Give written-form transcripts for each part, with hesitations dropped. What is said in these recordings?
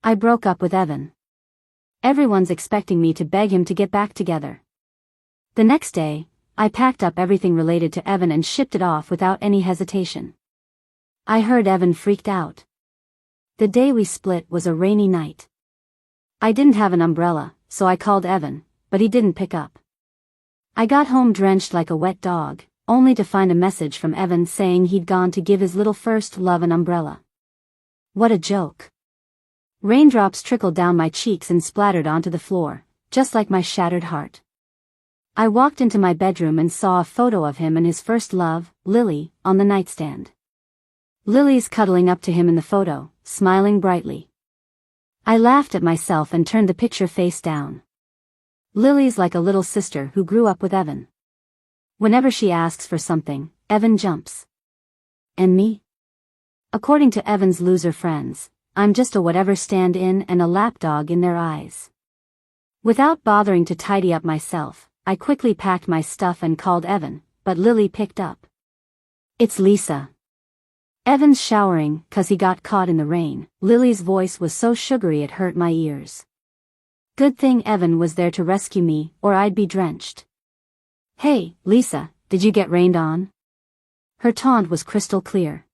I broke up with Evan. Everyone's expecting me to beg him to get back together. The next day, I packed up everything related to Evan and shipped it off without any hesitation. I heard Evan freaked out. The day we split was a rainy night. I didn't have an umbrella, so I called Evan, but he didn't pick up. I got home drenched like a wet dog, only to find a message from Evan saying he'd gone to give his little first love an umbrella. What a joke. Raindrops trickled down my cheeks and splattered onto the floor, just like my shattered heart. I walked into my bedroom and saw a photo of him and his first love, Lily, on the nightstand. Lily's cuddling up to him in the photo, smiling brightly. I laughed at myself and turned the picture face down. Lily's like a little sister who grew up with Evan. Whenever she asks for something, Evan jumps. And me? According to Evan's loser friends, I'm just a whatever stand-in and a lapdog in their eyes. Without bothering to tidy up myself, I quickly packed my stuff and called Evan, but Lily picked up. It's Lisa. Evan's showering 'cause he got caught in the rain. Lily's voice was so sugary it hurt my ears. Good thing Evan was there to rescue me, or I'd be drenched. Hey, Lisa, did you get rained on? Her taunt was crystal clear.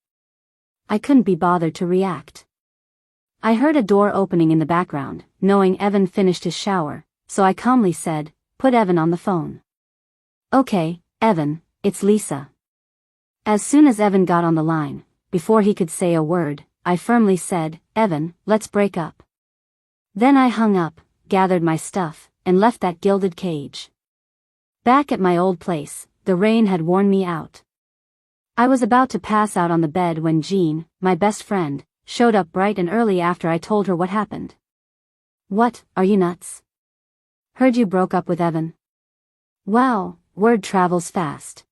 I couldn't be bothered to react. I heard a door opening in the background, knowing Evan finished his shower, so I calmly said, "Put Evan on the phone." "Okay, Evan, it's Lisa." As soon as Evan got on the line, before he could say a word, I firmly said, "Evan, let's break up." Then I hung up, gathered my stuff, and left that gilded cage. Back at my old place, the rain had worn me out. I was about to pass out on the bed when Jean, my best friend, showed up bright and early after I told her what happened. "What, are you nuts? Heard you broke up with Evan." Wow, word travels fast.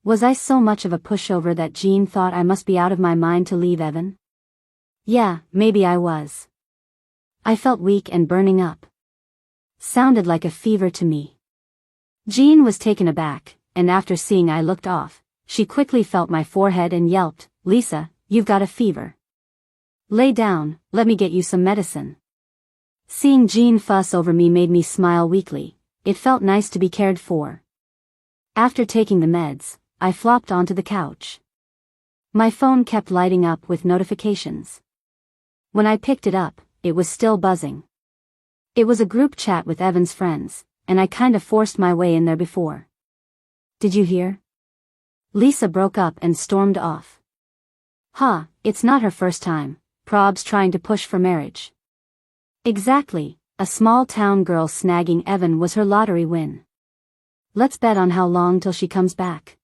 Was I so much of a pushover that Jean thought I must be out of my mind to leave Evan? Yeah, maybe I was. I felt weak and burning up. Sounded like a fever to me. Jean was taken aback, and after seeing I looked off, she quickly felt my forehead and yelped, "Lisa, you've got a fever. Lay down, let me get you some medicine." Seeing Jean fuss over me made me smile weakly. It felt nice to be cared for. After taking the meds, I flopped onto the couch. My phone kept lighting up with notifications. When I picked it up, it was still buzzing. It was a group chat with Evan's friends, and I kinda forced my way in there before. "Did you hear? Lisa broke up and stormed off." "Huh, it's not her first time. Prob's trying to push for marriage." Exactly, a small town girl snagging Evan was her lottery win. "Let's bet on how long till she comes back."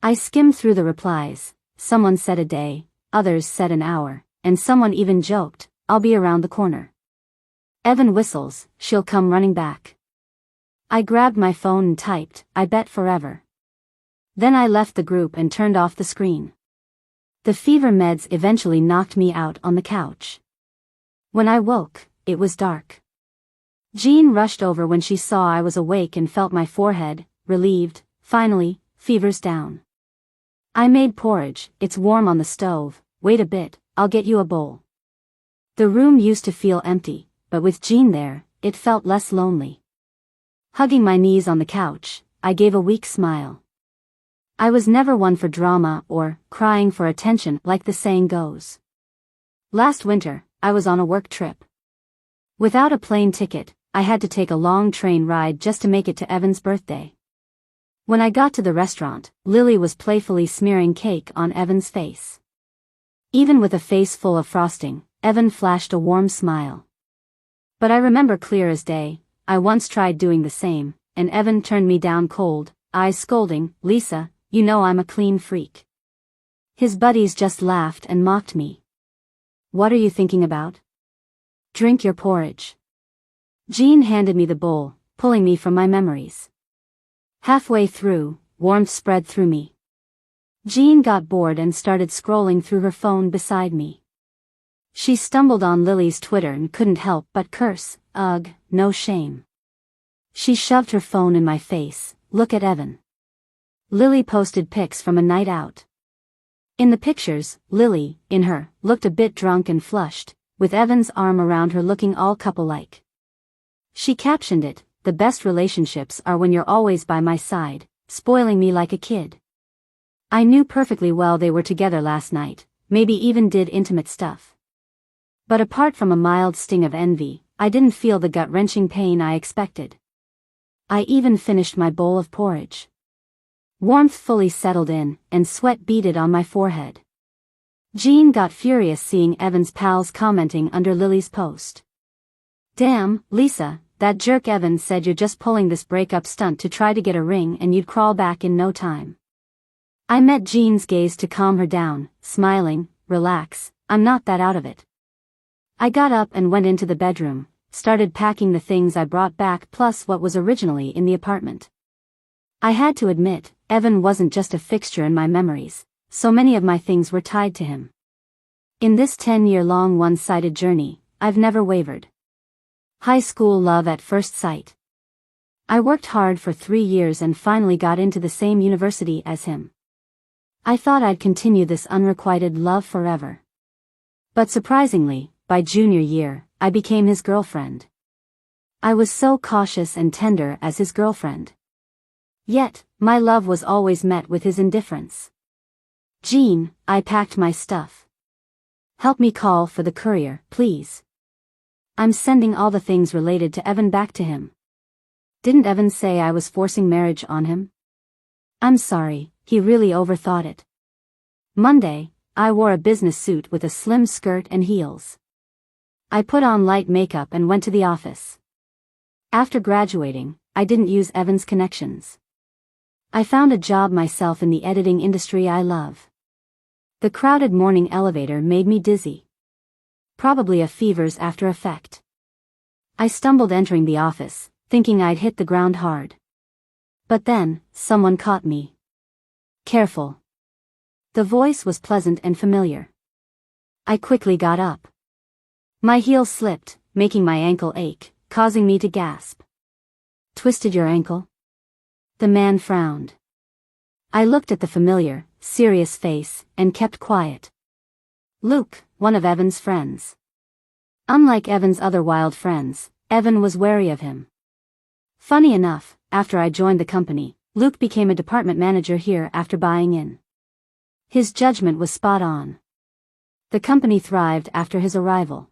I skimmed through the replies. Someone said a day, others said an hour, and someone even joked, "I'll be around the corner." Evan whistles, she'll come running back. I grabbed my phone and typed, "I bet forever." Then I left the group and turned off the screen. The fever meds eventually knocked me out on the couch. When I woke, it was dark. Jean rushed over when she saw I was awake and felt my forehead, relieved. Finally, fever's down. I made porridge, it's warm on the stove. Wait a bit, I'll get you a bowl. The room used to feel empty, but with Jean there, it felt less lonely. Hugging my knees on the couch, I gave a weak smile. I was never one for drama or crying for attention like the saying goes. Last winter, I was on a work trip. Without a plane ticket, I had to take a long train ride just to make it to Evan's birthday. When I got to the restaurant, Lily was playfully smearing cake on Evan's face. Even with a face full of frosting, Evan flashed a warm smile. But I remember clear as day, I once tried doing the same, and Evan turned me down cold, eyes scolding, "Lisa, you know I'm a clean freak." His buddies just laughed and mocked me. "What are you thinking about? Drink your porridge." Jean handed me the bowl, pulling me from my memories. Halfway through, warmth spread through me. Jean got bored and started scrolling through her phone beside me. She stumbled on Lily's Twitter and couldn't help but curse, "Ugh, no shame." She shoved her phone in my face, "Look at Evan." Lily posted pics from a night out. In the pictures, Lily, in her, looked a bit drunk and flushed, with Evan's arm around her looking all couple-like. She captioned it, "The best relationships are when you're always by my side, spoiling me like a kid." I knew perfectly well they were together last night, maybe even did intimate stuff. But apart from a mild sting of envy, I didn't feel the gut-wrenching pain I expected. I even finished my bowl of porridge. Warmth fully settled in, and sweat beaded on my forehead. Jean got furious seeing Evan's pals commenting under Lily's post. "Damn, Lisa, that jerk Evan said you're just pulling this breakup stunt to try to get a ring and you'd crawl back in no time." I met Jean's gaze to calm her down, smiling, "Relax, I'm not that out of it." I got up and went into the bedroom, started packing the things I brought back plus what was originally in the apartment. I had to admit, Evan wasn't just a fixture in my memories, so many of my things were tied to him. In this 10-year-long one-sided journey, I've never wavered. High school love at first sight. I worked hard for 3 years and finally got into the same university as him. I thought I'd continue this unrequited love forever. But surprisingly, by junior year, I became his girlfriend. I was so cautious and tender as his girlfriend. Yet, my love was always met with his indifference. "Jean, I packed my stuff. Help me call for the courier, please. I'm sending all the things related to Evan back to him." Didn't Evan say I was forcing marriage on him? I'm sorry, he really overthought it. Monday, I wore a business suit with a slim skirt and heels. I put on light makeup and went to the office. After graduating, I didn't use Evan's connections. I found a job myself in the editing industry I love. The crowded morning elevator made me dizzy. Probably a fever's after effect. I stumbled entering the office, thinking I'd hit the ground hard. But then, someone caught me. "Careful." The voice was pleasant and familiar. I quickly got up. My heel slipped, making my ankle ache, causing me to gasp. "Twisted your ankle?" The man frowned. I looked at the familiar, serious face, and kept quiet. Luke, one of Evan's friends. Unlike Evan's other wild friends, Evan was wary of him. Funny enough, after I joined the company, Luke became a department manager here after buying in. His judgment was spot on. The company thrived after his arrival.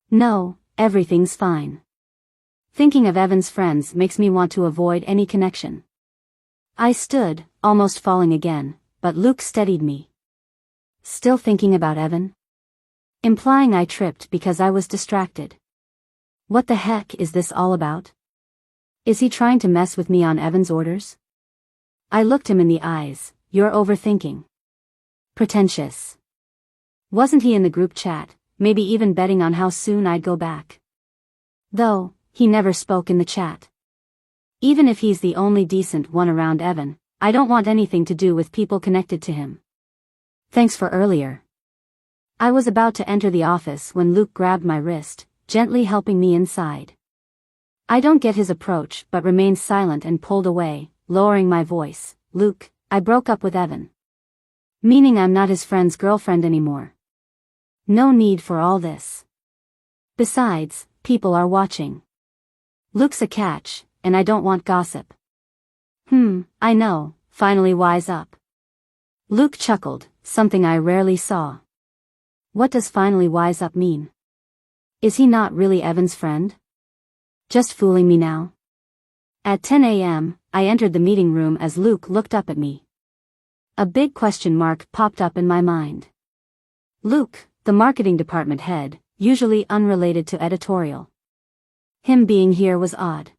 "No, everything's fine." Thinking of Evan's friends makes me want to avoid any connection. I stood, almost falling again, but Luke steadied me. "Still thinking about Evan?" Implying I tripped because I was distracted. What the heck is this all about? Is he trying to mess with me on Evan's orders? I looked him in the eyes. "You're overthinking." Pretentious. Wasn't he in the group chat, maybe even betting on how soon I'd go back? Though, he never spoke in the chat. Even if he's the only decent one around Evan, I don't want anything to do with people connected to him. "Thanks for earlier." I was about to enter the office when Luke grabbed my wrist, gently helping me inside. I don't get his approach but remained silent and pulled away, lowering my voice. "Luke, I broke up with Evan." Meaning I'm not his friend's girlfriend anymore. No need for all this. Besides, people are watching. Luke's a catch, and I don't want gossip. I know, finally wise up. Luke chuckled, something I rarely saw. What does finally wise up mean? Is he not really Evan's friend? Just fooling me now? At 10 a.m., I entered the meeting room as Luke looked up at me. A big question mark popped up in my mind. Luke, the marketing department head, usually unrelated to editorial. Him being here was odd.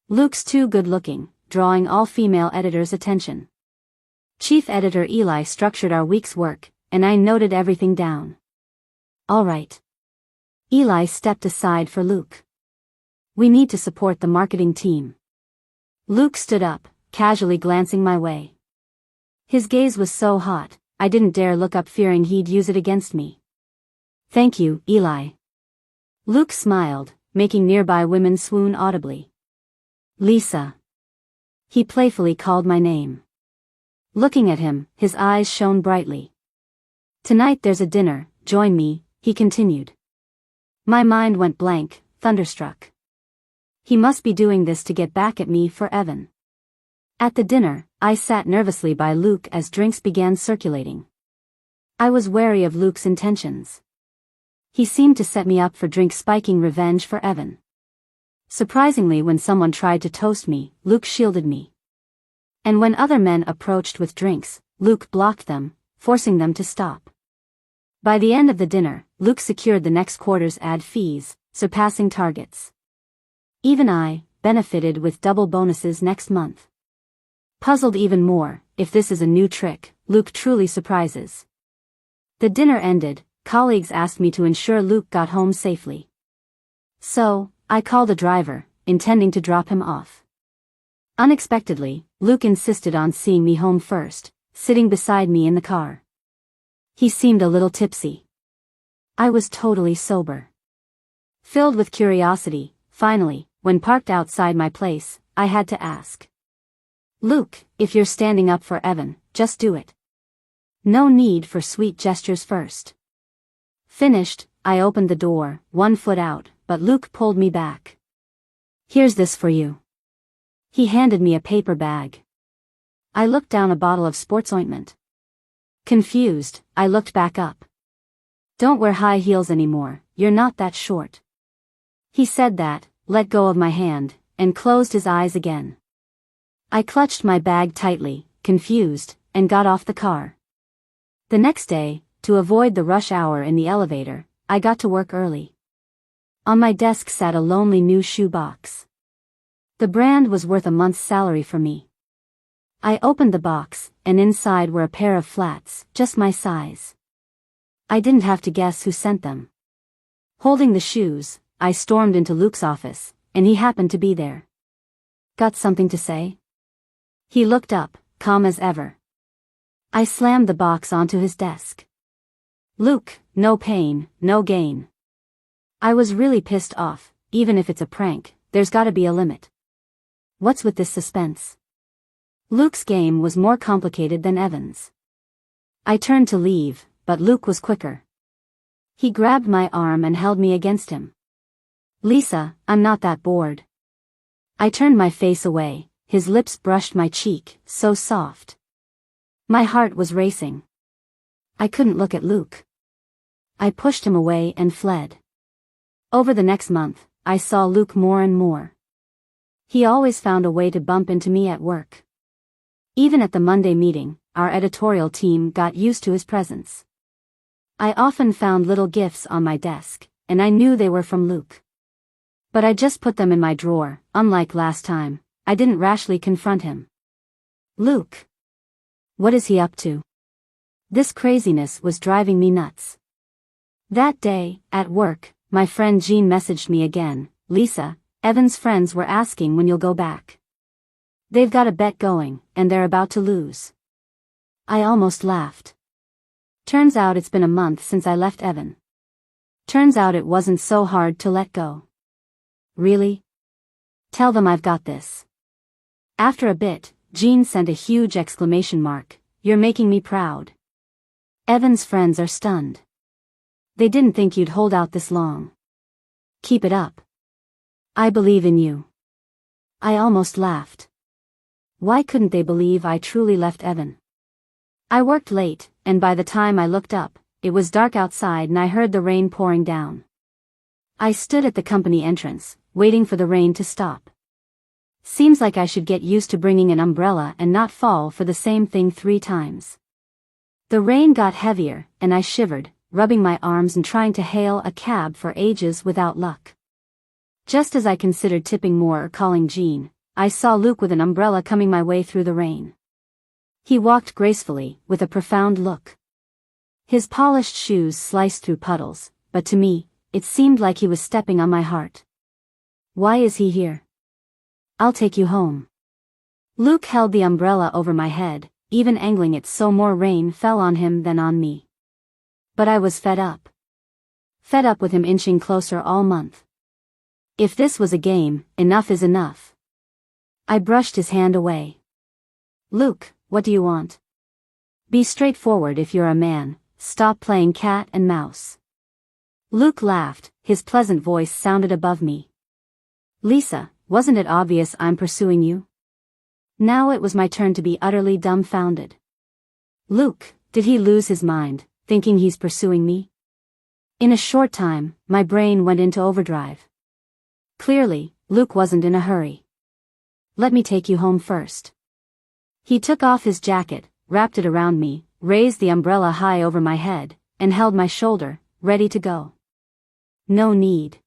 Luke's too good-looking, drawing all female editors' attention. Chief editor Eli structured our week's work, and I noted everything down. "All right." Eli stepped aside for Luke. "We need to support the marketing team." Luke stood up, casually glancing my way. His gaze was so hot, I didn't dare look up fearing he'd use it against me. "Thank you, Eli." Luke smiled, making nearby women swoon audibly. "Lisa." He playfully called my name. Looking at him, his eyes shone brightly. "Tonight there's a dinner, join me," he continued. My mind went blank, thunderstruck. He must be doing this to get back at me for Evan. At the dinner, I sat nervously by Luke as drinks began circulating. I was wary of Luke's intentions. He seemed to set me up for drink-spiking revenge for Evan. Surprisingly, when someone tried to toast me, Luke shielded me. And when other men approached with drinks, Luke blocked them, forcing them to stop. By the end of the dinner, Luke secured the next quarter's ad fees, surpassing targets. Even I benefited with double bonuses next month. Puzzled even more, if this is a new trick, Luke truly surprises. The dinner ended, colleagues asked me to ensure Luke got home safely. So, I called a driver, intending to drop him off. Unexpectedly, Luke insisted on seeing me home first, sitting beside me in the car. He seemed a little tipsy. I was totally sober. Filled with curiosity, finally, when parked outside my place, I had to ask. Luke, if you're standing up for Evan, just do it. No need for sweet gestures first. Finished, I opened the door, 1 foot out, but Luke pulled me back. Here's this for you. He handed me a paper bag. I looked down a bottle of sports ointment. Confused, I looked back up. Don't wear high heels anymore, you're not that short. He said that, let go of my hand, and closed his eyes again. I clutched my bag tightly, confused, and got off the car. The next day, to avoid the rush hour in the elevator, I got to work early. On my desk sat a lonely new shoe box. The brand was worth a month's salary for me. I opened the box, and inside were a pair of flats, just my size. I didn't have to guess who sent them. Holding the shoes, I stormed into Luke's office, and he happened to be there. Got something to say? He looked up, calm as ever. I slammed the box onto his desk. Luke, no pain, no gain. I was really pissed off. Even if it's a prank, there's gotta be a limit. What's with this suspense? Luke's game was more complicated than Evan's. I turned to leave, but Luke was quicker. He grabbed my arm and held me against him. Lisa, I'm not that bored. I turned my face away, his lips brushed my cheek, so soft. My heart was racing. I couldn't look at Luke. I pushed him away and fled. Over the next month, I saw Luke more and more. He always found a way to bump into me at work. Even at the Monday meeting, our editorial team got used to his presence. I often found little gifts on my desk, and I knew they were from Luke. But I just put them in my drawer. Unlike last time, I didn't rashly confront him. Luke. What is he up to? This craziness was driving me nuts. That day, at work, my friend Jean messaged me again. Lisa, Evan's friends were asking when you'll go back. They've got a bet going, and they're about to lose. I almost laughed. Turns out it's been a month since I left Evan. Turns out it wasn't so hard to let go. Really? Tell them I've got this. After a bit, Jean sent a huge exclamation mark. You're making me proud. Evan's friends are stunned. They didn't think you'd hold out this long. Keep it up. I believe in you. I almost laughed. Why couldn't they believe I truly left Evan? I worked late, and by the time I looked up, it was dark outside and I heard the rain pouring down. I stood at the company entrance, waiting for the rain to stop. Seems like I should get used to bringing an umbrella and not fall for the same thing 3 times. The rain got heavier, and I shivered, rubbing my arms and trying to hail a cab for ages without luck. Just as I considered tipping more or calling Jean, I saw Luke with an umbrella coming my way through the rain. He walked gracefully, with a profound look. His polished shoes sliced through puddles, but to me, it seemed like he was stepping on my heart. Why is he here? I'll take you home. Luke held the umbrella over my head, even angling it so more rain fell on him than on me. But I was fed up. Fed up with him inching closer all month. If this was a game, enough is enough. I brushed his hand away. Luke, what do you want? Be straightforward if you're a man, stop playing cat and mouse. Luke laughed, his pleasant voice sounded above me. Lisa, wasn't it obvious I'm pursuing you? Now it was my turn to be utterly dumbfounded. Luke, did he lose his mind, thinking he's pursuing me? In a short time, my brain went into overdrive. Clearly, Luke wasn't in a hurry. Let me take you home first. He took off his jacket, wrapped it around me, raised the umbrella high over my head, and held my shoulder, ready to go. No need.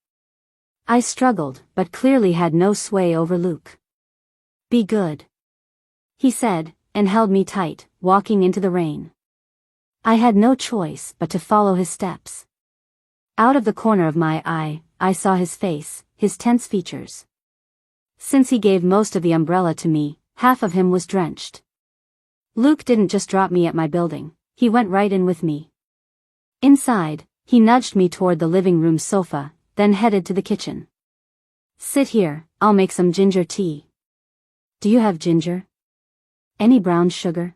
I struggled, but clearly had no sway over Luke. Be good, he said, and held me tight, walking into the rain. I had no choice but to follow his steps. Out of the corner of my eye, I saw his face, his tense features. Since he gave most of the umbrella to me, half of him was drenched. Luke didn't just drop me at my building, he went right in with me. Inside, he nudged me toward the living room sofa, then headed to the kitchen. Sit here, I'll make some ginger tea. Do you have ginger? Any brown sugar?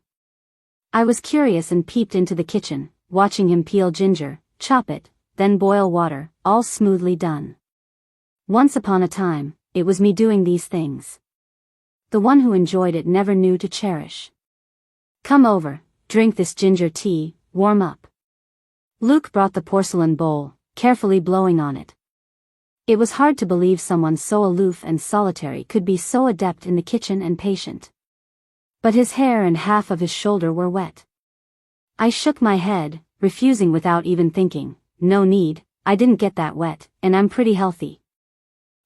I was curious and peeped into the kitchen, watching him peel ginger, chop it, then boil water, all smoothly done. Once upon a time, it was me doing these things. The one who enjoyed it never knew to cherish. Come over, drink this ginger tea, warm up. Luke brought the porcelain bowl, carefully blowing on it. It was hard to believe someone so aloof and solitary could be so adept in the kitchen and patient. But his hair and half of his shoulder were wet. I shook my head, refusing without even thinking. No need, I didn't get that wet, and I'm pretty healthy.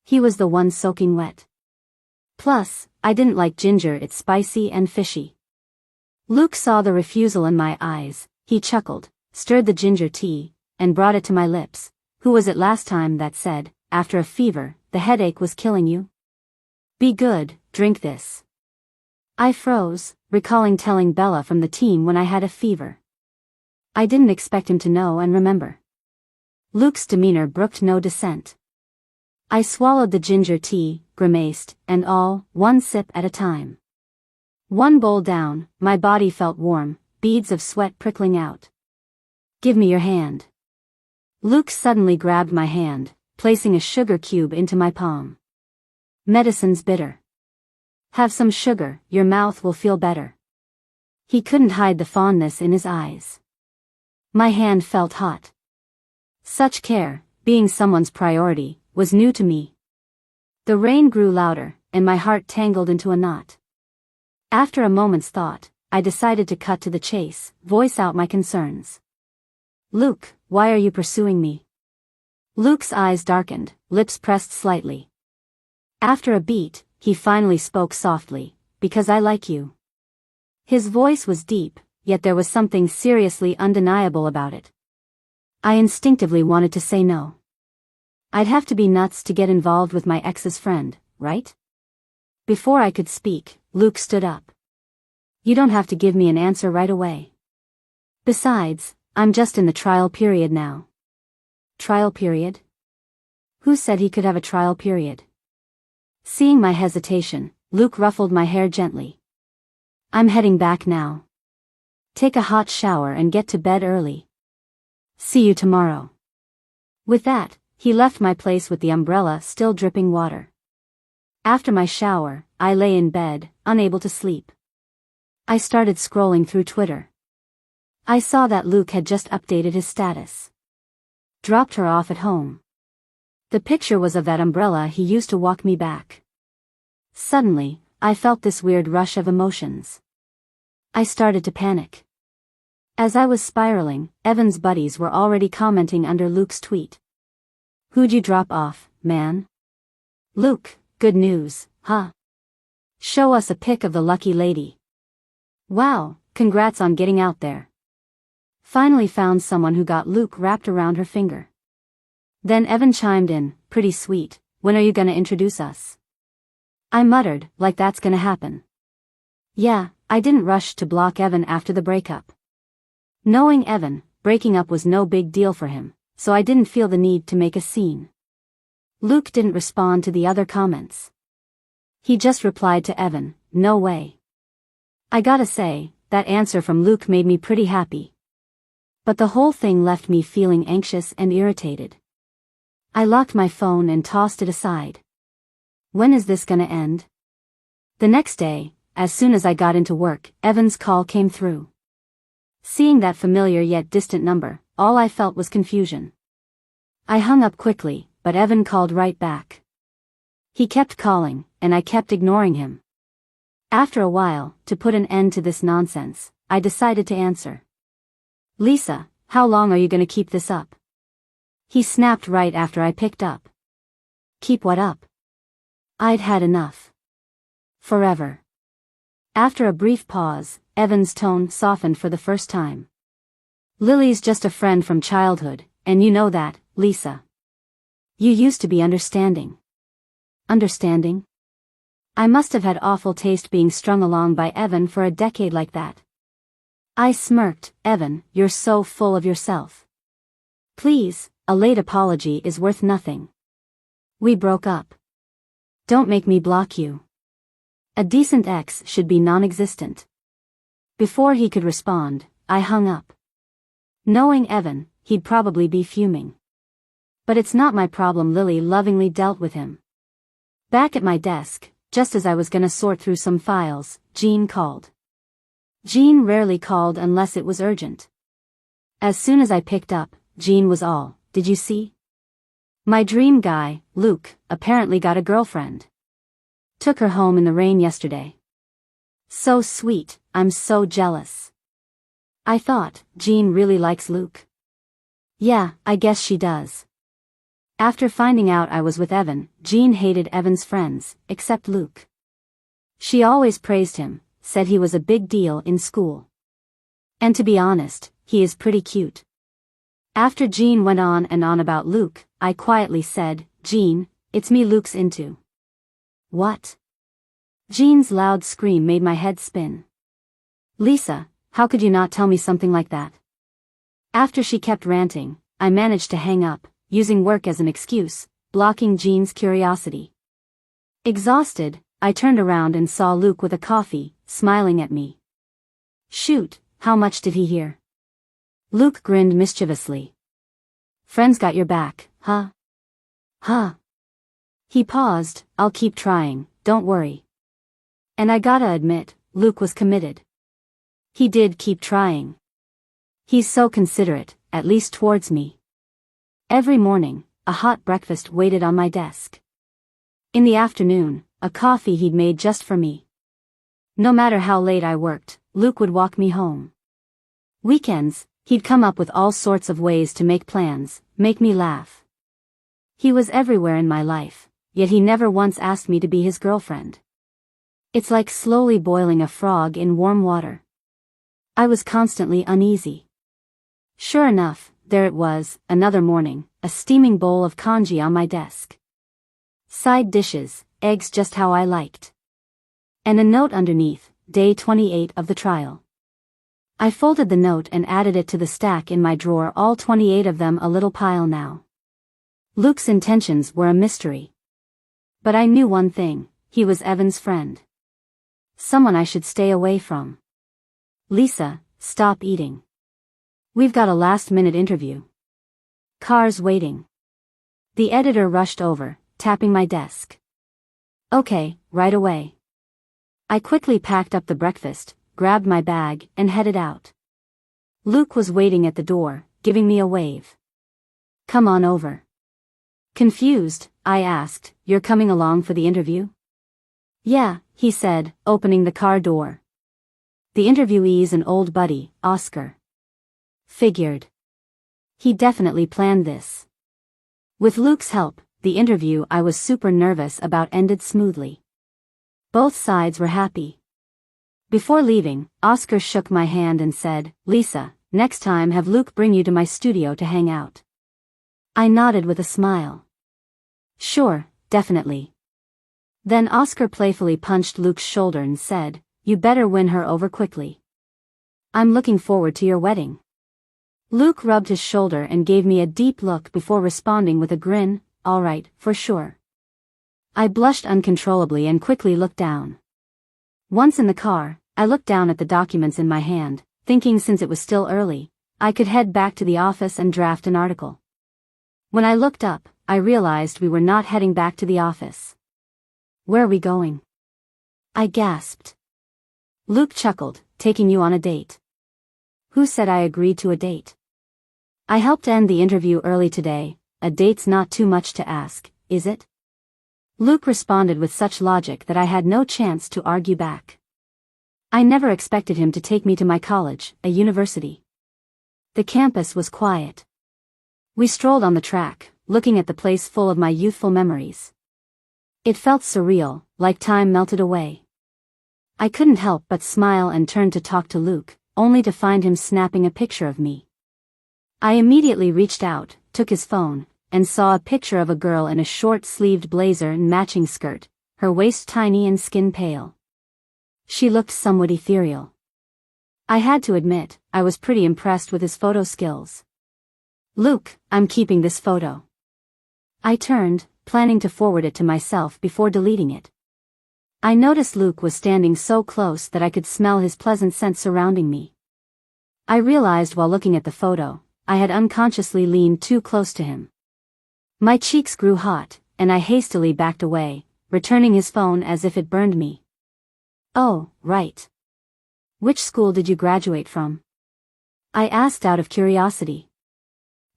He was the one soaking wet. Plus, I didn't like ginger, it's spicy and fishy. Luke saw the refusal in my eyes, he chuckled, stirred the ginger tea, and brought it to my lips. Who was it last time that said, after a fever, the headache was killing you? Be good, drink this. I froze, recalling telling Bella from the team when I had a fever. I didn't expect him to know and remember. Luke's demeanor brooked no dissent. I swallowed the ginger tea, grimaced, and all, one sip at a time. One bowl down, my body felt warm, beads of sweat prickling out. Give me your hand. Luke suddenly grabbed my hand, placing a sugar cube into my palm. Medicine's bitter. Have some sugar, your mouth will feel better. He couldn't hide the fondness in his eyes. My hand felt hot. Such care, being someone's priority, was new to me. The rain grew louder, and my heart tangled into a knot. After a moment's thought, I decided to cut to the chase, voice out my concerns. Luke, why are you pursuing me? Luke's eyes darkened, lips pressed slightly. After a beat, he finally spoke softly, because I like you. His voice was deep, yet there was something seriously undeniable about it. I instinctively wanted to say no. I'd have to be nuts to get involved with my ex's friend, right? Before I could speak, Luke stood up. You don't have to give me an answer right away. Besides, I'm just in the trial period now. Trial period? Who said he could have a trial period? Seeing my hesitation, Luke ruffled my hair gently. I'm heading back now. Take a hot shower and get to bed early. See you tomorrow. With that, he left my place with the umbrella still dripping water. After my shower, I lay in bed, unable to sleep. I started scrolling through Twitter. I saw that Luke had just updated his status. Dropped her off at home. The picture was of that umbrella he used to walk me back. Suddenly, I felt this weird rush of emotions. I started to panic. As I was spiraling, Evan's buddies were already commenting under Luke's tweet. Who'd you drop off, man? Luke, good news, huh? Show us a pic of the lucky lady. Wow, congrats on getting out there. Finally found someone who got Luke wrapped around her finger. Then Evan chimed in, pretty sweet, when are you gonna introduce us? I muttered, like that's gonna happen. Yeah, I didn't rush to block Evan after the breakup. Knowing Evan, breaking up was no big deal for him, so I didn't feel the need to make a scene. Luke didn't respond to the other comments. He just replied to Evan, no way. I gotta say, that answer from Luke made me pretty happy. But the whole thing left me feeling anxious and irritated. I locked my phone and tossed it aside. When is this gonna end? The next day, as soon as I got into work, Evan's call came through. Seeing that familiar yet distant number, all I felt was confusion. I hung up quickly, but Evan called right back. He kept calling, and I kept ignoring him. After a while, to put an end to this nonsense, I decided to answer. Lisa, how long are you gonna keep this up? He snapped right after I picked up. Keep what up? I'd had enough. Forever. After a brief pause, Evan's tone softened for the first time. Lily's just a friend from childhood, and you know that, Lisa. You used to be understanding. Understanding? I must have had awful taste being strung along by Evan for a decade like that. I smirked. Evan, you're so full of yourself. Please, a late apology is worth nothing. We broke up. Don't make me block you. A decent ex should be non-existent. Before he could respond, I hung up. Knowing Evan, he'd probably be fuming. But it's not my problem. Lily lovingly dealt with him. Back at my desk, just as I was gonna sort through some files, Jean called. Jean rarely called unless it was urgent. As soon as I picked up, Jean was all, did you see? My dream guy, Luke, apparently got a girlfriend. Took her home in the rain yesterday. So sweet, I'm so jealous. I thought, Jean really likes Luke. Yeah, I guess she does. After finding out I was with Evan, Jean hated Evan's friends, except Luke. She always praised him, said he was a big deal in school. And to be honest, he is pretty cute. After Jean went on and on about Luke, I quietly said, Jean, it's me Luke's into. What? Jean's loud scream made my head spin. Lisa, how could you not tell me something like that? After she kept ranting, I managed to hang up, using work as an excuse, blocking Jean's curiosity. Exhausted, I turned around and saw Luke with a coffee, smiling at me. Shoot, how much did he hear? Luke grinned mischievously. Friends got your back, huh? Huh? He paused. I'll keep trying, don't worry. And I gotta admit, Luke was committed. He did keep trying. He's so considerate, at least towards me. Every morning, a hot breakfast waited on my desk. In the afternoon, a coffee he'd made just for me. No matter how late I worked, Luke would walk me home. Weekends, he'd come up with all sorts of ways to make plans, make me laugh. He was everywhere in my life, yet he never once asked me to be his girlfriend. It's like slowly boiling a frog in warm water. I was constantly uneasy. Sure enough, there it was, another morning, a steaming bowl of congee on my desk. Side dishes, eggs just how I liked. And a note underneath, day 28 of the trial. I folded the note and added it to the stack in my drawer, all 28 of them, a little pile now. Luke's intentions were a mystery. But I knew one thing, he was Evan's friend. Someone I should stay away from. Lisa, stop eating. We've got a last-minute interview. Car's waiting. The editor rushed over, tapping my desk. Okay, right away. I quickly packed up the breakfast, grabbed my bag, and headed out. Luke was waiting at the door, giving me a wave. Come on over. Confused, I asked, you're coming along for the interview? Yeah, he said, opening the car door. The interviewee's an old buddy, Oscar. Figured. He definitely planned this. With Luke's help, the interview I was super nervous about ended smoothly. Both sides were happy. Before leaving, Oscar shook my hand and said, Lisa, next time have Luke bring you to my studio to hang out. I nodded with a smile. Sure, definitely. Then Oscar playfully punched Luke's shoulder and said, you better win her over quickly. I'm looking forward to your wedding. Luke rubbed his shoulder and gave me a deep look before responding with a grin, all right, for sure. I blushed uncontrollably and quickly looked down. Once in the car, I looked down at the documents in my hand, thinking since it was still early, I could head back to the office and draft an article. When I looked up, I realized we were not heading back to the office. Where are we going? I gasped. Luke chuckled, taking you on a date. Who said I agreed to a date? I helped end the interview early today. A date's not too much to ask, is it? Luke responded with such logic that I had no chance to argue back. I never expected him to take me to my college, a university. The campus was quiet. We strolled on the track, looking at the place full of my youthful memories. It felt surreal, like time melted away. I couldn't help but smile and turn to talk to Luke, only to find him snapping a picture of me. I immediately reached out, took his phone, and saw a picture of a girl in a short-sleeved blazer and matching skirt, her waist tiny and skin pale. She looked somewhat ethereal. I had to admit, I was pretty impressed with his photo skills. Luke, I'm keeping this photo. I turned, planning to forward it to myself before deleting it. I noticed Luke was standing so close that I could smell his pleasant scent surrounding me. I realized while looking at the photo, I had unconsciously leaned too close to him. My cheeks grew hot, and I hastily backed away, returning his phone as if it burned me. Oh, right. Which school did you graduate from? I asked out of curiosity.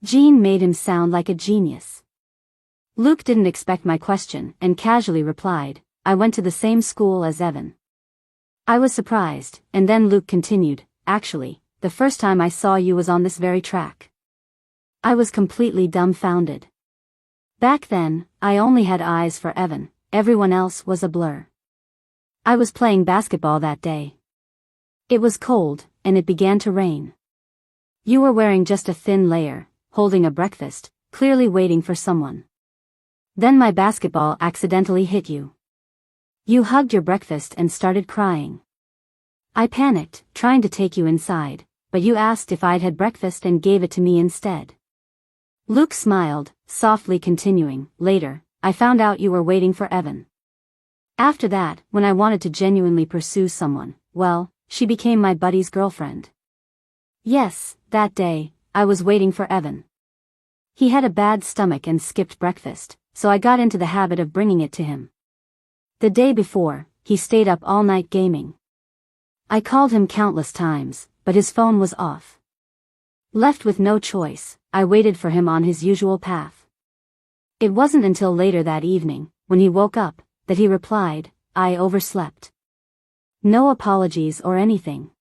Jean made him sound like a genius. Luke didn't expect my question and casually replied, I went to the same school as Evan. I was surprised, and then Luke continued, actually, the first time I saw you was on this very track. I was completely dumbfounded. Back then, I only had eyes for Evan, everyone else was a blur. I was playing basketball that day. It was cold, and it began to rain. You were wearing just a thin layer, holding a breakfast, clearly waiting for someone. Then my basketball accidentally hit you. You hugged your breakfast and started crying. I panicked, trying to take you inside, but you asked if I'd had breakfast and gave it to me instead. Luke smiled, softly continuing, later, I found out you were waiting for Evan. After that, when I wanted to genuinely pursue someone, well, she became my buddy's girlfriend. Yes, that day, I was waiting for Evan. He had a bad stomach and skipped breakfast, so I got into the habit of bringing it to him. The day before, he stayed up all night gaming. I called him countless times, but his phone was off. Left with no choice, I waited for him on his usual path. It wasn't until later that evening, when he woke up, that he replied, I overslept. No apologies or anything.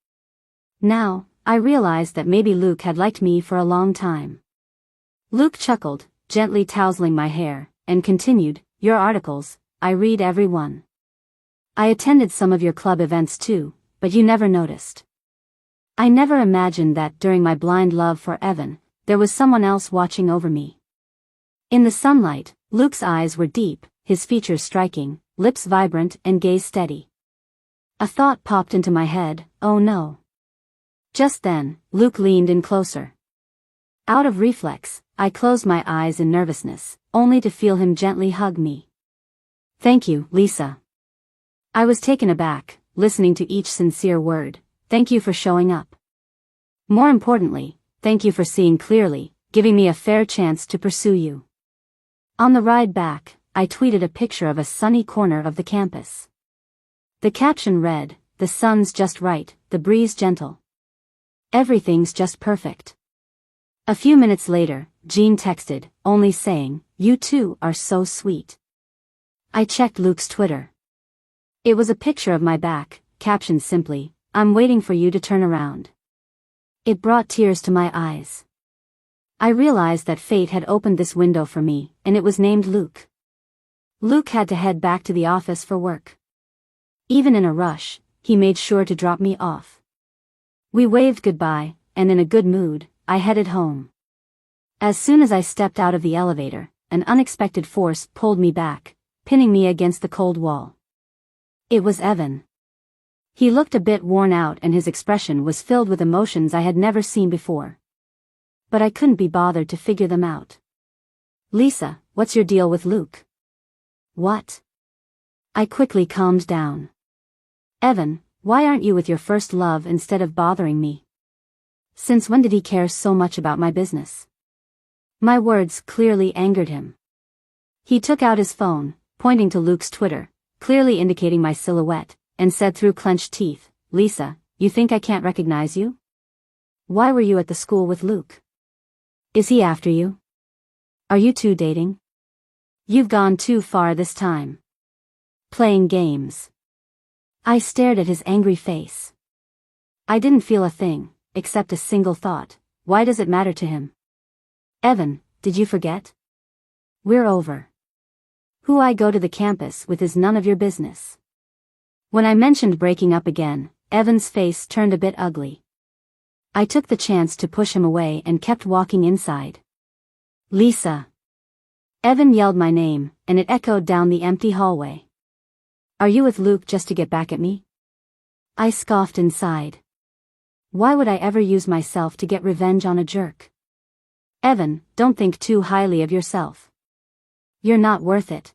Now, I realized that maybe Luke had liked me for a long time. Luke chuckled, gently tousling my hair, and continued, your articles, I read every one. I attended some of your club events too, but you never noticed. I never imagined that during my blind love for Evan, there was someone else watching over me. In the sunlight, Luke's eyes were deep, his features striking, lips vibrant and gaze steady. A thought popped into my head, oh no. Just then, Luke leaned in closer. Out of reflex, I closed my eyes in nervousness, only to feel him gently hug me. Thank you, Lisa. I was taken aback, listening to each sincere word. Thank you for showing up. More importantly, thank you for seeing clearly, giving me a fair chance to pursue you. On the ride back, I tweeted a picture of a sunny corner of the campus. The caption read, the sun's just right, the breeze gentle. Everything's just perfect. A few minutes later, Jean texted, only saying, you two are so sweet. I checked Luke's Twitter. It was a picture of my back, captioned simply, I'm waiting for you to turn around. It brought tears to my eyes. I realized that fate had opened this window for me, and it was named Luke. Luke had to head back to the office for work. Even in a rush, he made sure to drop me off. We waved goodbye, and in a good mood, I headed home. As soon as I stepped out of the elevator, an unexpected force pulled me back, pinning me against the cold wall. It was Evan. He looked a bit worn out and his expression was filled with emotions I had never seen before. But I couldn't be bothered to figure them out. Lisa, what's your deal with Luke? What? I quickly calmed down. Evan, why aren't you with your first love instead of bothering me? Since when did he care so much about my business? My words clearly angered him. He took out his phone, pointing to Luke's Twitter, clearly indicating my silhouette, and said through clenched teeth, "Lisa, you think I can't recognize you? Why were you at the school with Luke? Is he after you? Are you two dating? You've gone too far this time. Playing games." I stared at his angry face. I didn't feel a thing, except a single thought: why does it matter to him? Evan, did you forget? We're over. Who I go to the campus with is none of your business. When I mentioned breaking up again, Evan's face turned a bit ugly. I took the chance to push him away and kept walking inside. "Lisa!" Evan yelled my name, and it echoed down the empty hallway. "Are you with Luke just to get back at me?" I scoffed inside. Why would I ever use myself to get revenge on a jerk? Evan, don't think too highly of yourself. You're not worth it.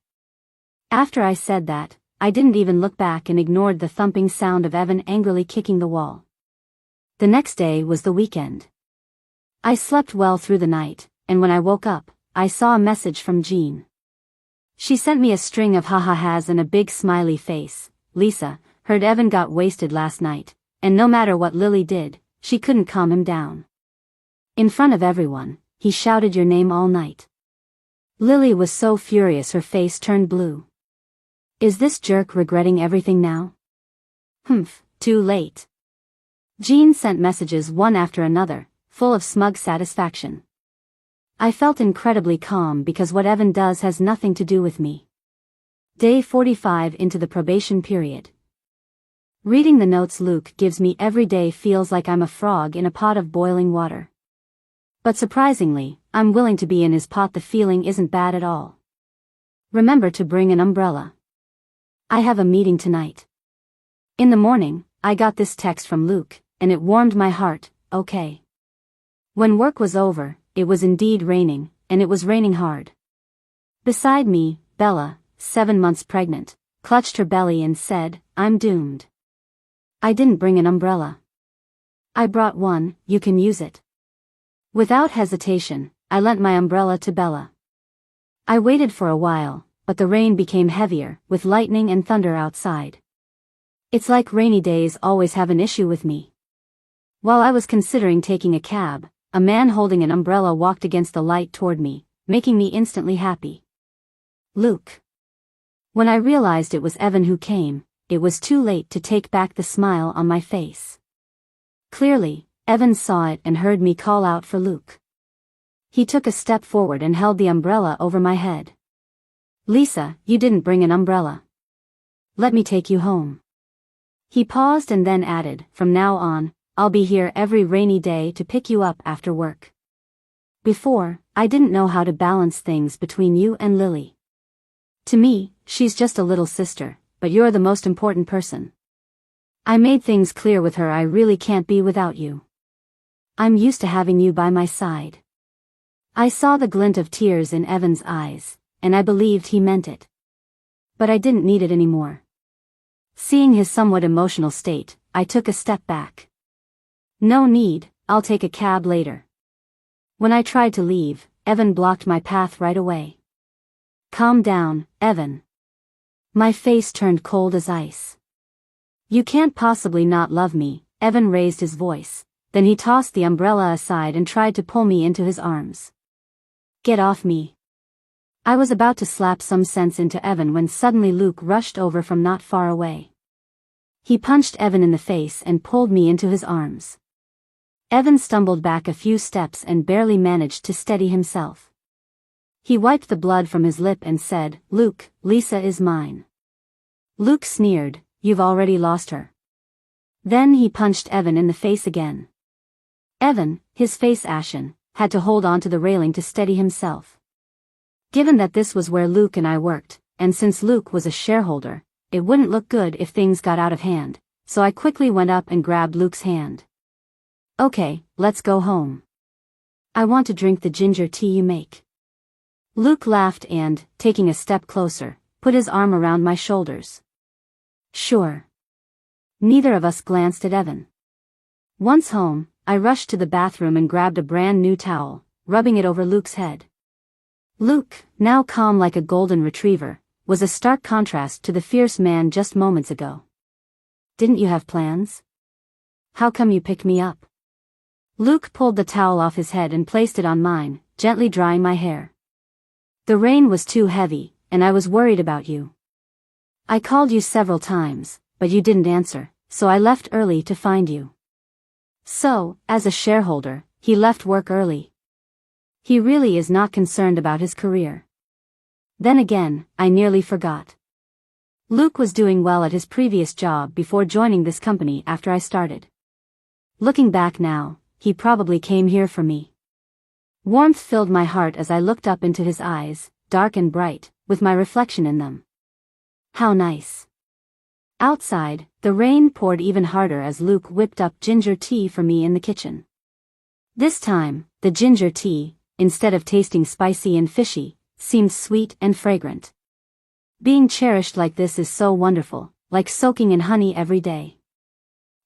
After I said that, I didn't even look back and ignored the thumping sound of Evan angrily kicking the wall. The next day was the weekend. I slept well through the night, and when I woke up, I saw a message from Jean. She sent me a string of ha-ha-has and a big smiley face. "Lisa, heard Evan got wasted last night, and no matter what Lily did, she couldn't calm him down. In front of everyone, he shouted your name all night." Lily was so furious her face turned blue. Is this jerk regretting everything now? Humph, too late. Jean sent messages one after another, full of smug satisfaction. I felt incredibly calm because what Evan does has nothing to do with me. Day 45 into the probation period. Reading the notes Luke gives me every day feels like I'm a frog in a pot of boiling water. But surprisingly, I'm willing to be in his pot. The feeling isn't bad at all. Remember to bring an umbrella. I have a meeting tonight. In the morning, I got this text from Luke, and it warmed my heart. Okay. When work was over, it was indeed raining, and it was raining hard. Beside me, Bella, 7 months pregnant, clutched her belly and said, "I'm doomed. I didn't bring an umbrella." "I brought one, you can use it." Without hesitation, I lent my umbrella to Bella. I waited for a while, but the rain became heavier, with lightning and thunder outside. It's like rainy days always have an issue with me. While I was considering taking a cab, a man holding an umbrella walked against the light toward me, making me instantly happy. Luke. When I realized it was Evan who came, it was too late to take back the smile on my face. Clearly, Evan saw it and heard me call out for Luke. He took a step forward and held the umbrella over my head. "Lisa, you didn't bring an umbrella. Let me take you home." He paused and then added, "From now on, I'll be here every rainy day to pick you up after work." Before, I didn't know how to balance things between you and Lily. To me, she's just a little sister, but you're the most important person. I made things clear with her. I really can't be without you. I'm used to having you by my side. I saw the glint of tears in Evan's eyes, and I believed he meant it. But I didn't need it anymore. Seeing his somewhat emotional state, I took a step back. "No need, I'll take a cab later." When I tried to leave, Evan blocked my path right away. "Calm down, Evan." My face turned cold as ice. "You can't possibly not love me," Evan raised his voice. Then he tossed the umbrella aside and tried to pull me into his arms. "Get off me." I was about to slap some sense into Evan when suddenly Luke rushed over from not far away. He punched Evan in the face and pulled me into his arms. Evan stumbled back a few steps and barely managed to steady himself. He wiped the blood from his lip and said, "Luke, Lisa is mine." Luke sneered, "You've already lost her." Then he punched Evan in the face again. Evan, his face ashen, had to hold on to the railing to steady himself. Given that this was where Luke and I worked, and since Luke was a shareholder, it wouldn't look good if things got out of hand, so I quickly went up and grabbed Luke's hand. "Okay, let's go home. I want to drink the ginger tea you make." Luke laughed and, taking a step closer, put his arm around my shoulders. "Sure." Neither of us glanced at Evan. Once home, I rushed to the bathroom and grabbed a brand new towel, rubbing it over Luke's head. Luke, now calm like a golden retriever, was a stark contrast to the fierce man just moments ago. Didn't you have plans? How come you picked me up? Luke pulled the towel off his head and placed it on mine, gently drying my hair. The rain was too heavy, and I was worried about you. I called you several times, but you didn't answer, so I left early to find you. So, as a shareholder, he left work early. He really is not concerned about his career. Then again, I nearly forgot. Luke was doing well at his previous job before joining this company after I started. Looking back now, he probably came here for me. Warmth filled my heart as I looked up into his eyes, dark and bright, with my reflection in them. How nice. Outside, the rain poured even harder as Luke whipped up ginger tea for me in the kitchen. This time, the ginger tea, instead of tasting spicy and fishy, seemed sweet and fragrant. Being cherished like this is so wonderful, like soaking in honey every day.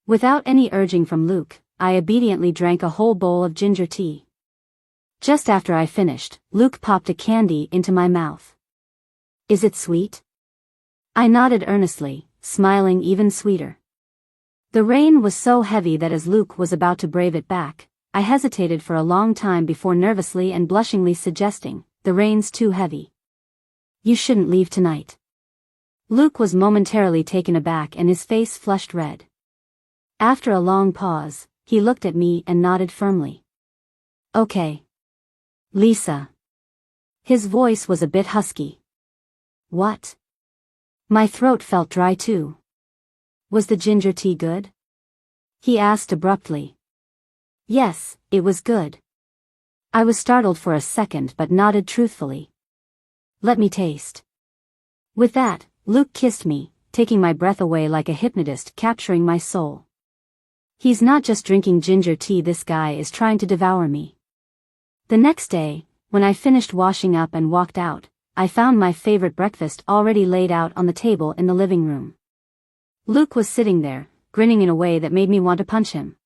Without any urging from Luke, I obediently drank a whole bowl of ginger tea. Just after I finished, Luke popped a candy into my mouth. Is it sweet? I nodded earnestly, smiling even sweeter. The rain was so heavy that as Luke was about to brave it back, I hesitated for a long time before nervously and blushingly suggesting, "The rain's too heavy. You shouldn't leave tonight." Luke was momentarily taken aback and his face flushed red. After a long pause, he looked at me and nodded firmly. "Okay. Lisa." His voice was a bit husky. "What?" My throat felt dry too. "Was the ginger tea good?" he asked abruptly. "Yes, it was good." I was startled for a second but nodded truthfully. "Let me taste." With that, Luke kissed me, taking my breath away like a hypnotist capturing my soul. He's not just drinking ginger tea, this guy is trying to devour me. The next day, when I finished washing up and walked out, I found my favorite breakfast already laid out on the table in the living room. Luke was sitting there, grinning in a way that made me want to punch him.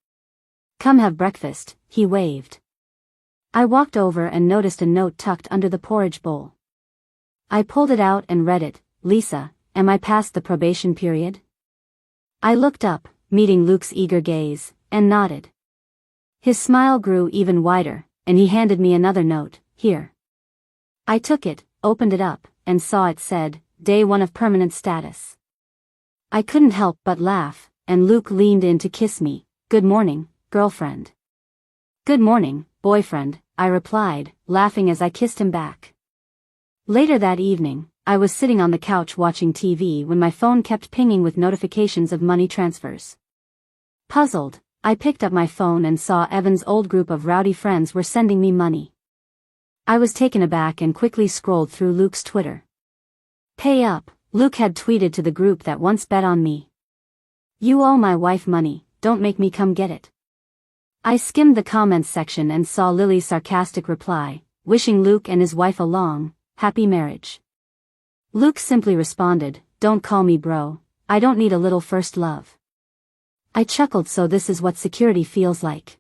"Come have breakfast," he waved. I walked over and noticed a note tucked under the porridge bowl. I pulled it out and read it. "Lisa, am I past the probation period?" I looked up, meeting Luke's eager gaze, and nodded. His smile grew even wider, and he handed me another note. "Here." I took it, opened it up, and saw it said, "Day 1 of permanent status." I couldn't help but laugh, and Luke leaned in to kiss me. "Good morning, girlfriend." "Good morning, boyfriend," I replied, laughing as I kissed him back. Later that evening, I was sitting on the couch watching TV when my phone kept pinging with notifications of money transfers. Puzzled, I picked up my phone and saw Evan's old group of rowdy friends were sending me money. I was taken aback and quickly scrolled through Luke's Twitter. "Pay up," Luke had tweeted to the group that once bet on me. "You owe my wife money, don't make me come get it." I skimmed the comments section and saw Lily's sarcastic reply, wishing Luke and his wife a long, happy marriage. Luke simply responded, "Don't call me bro, I don't need a little first love." I chuckled. So this is what security feels like.